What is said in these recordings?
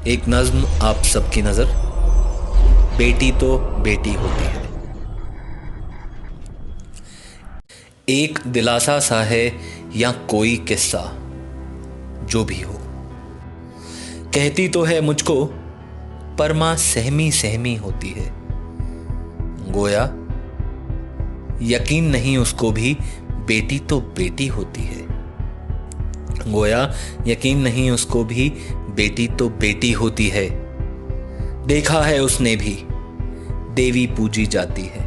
एक नज्म आप सबकी नजर, बेटी तो बेटी होती है। एक दिलासा सा है या कोई किस्सा, जो भी हो, कहती तो है मुझको पर मां सहमी सहमी होती है। गोया यकीन नहीं उसको भी बेटी तो बेटी होती है। गोया यकीन नहीं उसको भी बेटी तो बेटी होती है। देखा है उसने भी देवी पूजी जाती है,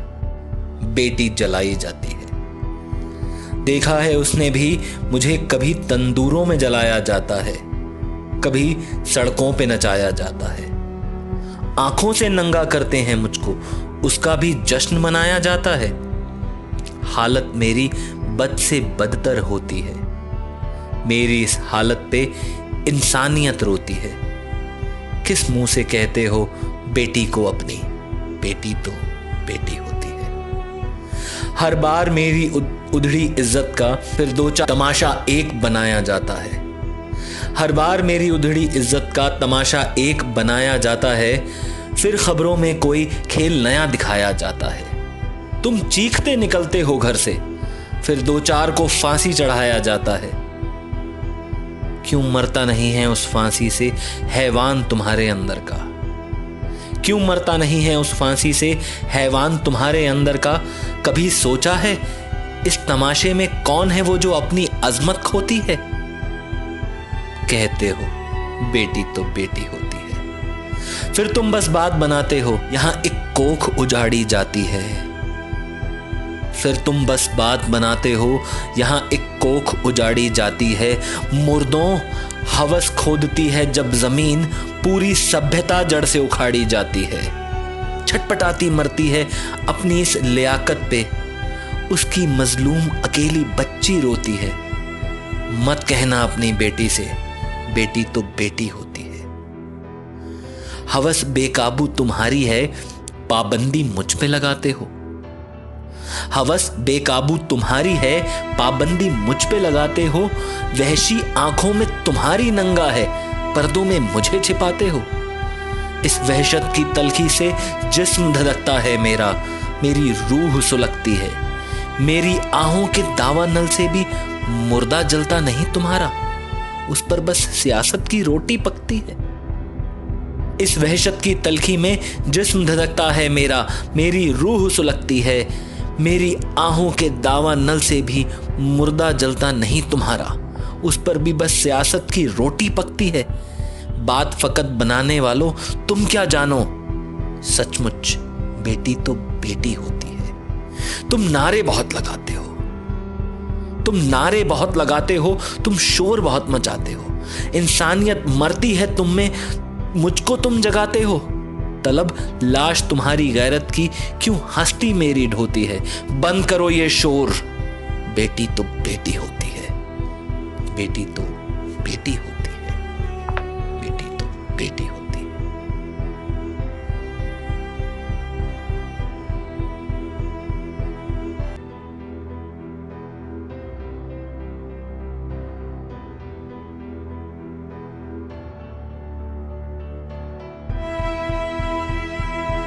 बेटी जलाई जाती है। देखा है उसने भी मुझे कभी तंदूरों में जलाया जाता है, कभी सड़कों पे नचाया जाता है। आंखों से नंगा करते हैं मुझको, उसका भी जश्न मनाया जाता है। हालत मेरी बद से बदतर होती है, मेरी इस हालत पे इंसानियत रोती है। किस मुंह से कहते हो बेटी को अपनी, बेटी तो बेटी होती है। हर बार मेरी उधड़ी इज्जत का फिर दो चार तमाशा एक बनाया जाता है। हर बार मेरी उधड़ी इज्जत का तमाशा एक बनाया जाता है, फिर खबरों में कोई खेल नया दिखाया जाता है। तुम चीखते निकलते हो घर से, फिर दो चार को फांसी चढ़ाया जाता है। क्यों मरता नहीं है उस फांसी से हैवान तुम्हारे अंदर का? क्यों मरता नहीं है उस फांसी से हैवान तुम्हारे अंदर का? कभी सोचा है इस तमाशे में कौन है वो जो अपनी अजमत खोती है? कहते हो बेटी तो बेटी होती है, फिर तुम बस बात बनाते हो यहां एक कोख उजाड़ी जाती है। फिर तुम बस बात बनाते हो यहां एक कोख उजाड़ी जाती है। मुर्दों हवस खोदती है जब जमीन, पूरी सभ्यता जड़ से उखाड़ी जाती है। छटपटाती मरती है अपनी इस लियाकत पे, उसकी मजलूम अकेली बच्ची रोती है। मत कहना अपनी बेटी से बेटी तो बेटी होती है। हवस बेकाबू तुम्हारी है, पाबंदी मुझ पे लगाते हो। हवस बेकाबू तुम्हारी है, पाबंदी मुझ पे लगाते हो। वहशी आंखों में तुम्हारी नंगा है, पर्दों में मुझे छिपाते हो। इस वहशत की तलखी से जिस्म धधकता है मेरा, मेरी रूह सुलगती है। मेरी आहों के दावा नल से भी मुर्दा जलता नहीं तुम्हारा, उस पर बस सियासत की रोटी पकती है। इस वहशत की तलखी में जिस्म धधकता है मेरा, मेरी रूह सुलगती है। मेरी आहों के दावा नल से भी मुर्दा जलता नहीं तुम्हारा, उस पर भी बस सियासत की रोटी पकती है। बात फकत बनाने वालों तुम क्या जानो, सचमुच बेटी तो बेटी होती है। तुम नारे बहुत लगाते हो, तुम नारे बहुत लगाते हो, तुम शोर बहुत मचाते हो। इंसानियत मरती है तुम में, मुझको तुम जगाते हो। तलब लाश तुम्हारी गैरत की क्यों हस्ती मेरी ढोती है। बंद करो ये शोर, बेटी तो बेटी होती है, बेटी तो बेटी होती है, बेटी तो बेटी होती है।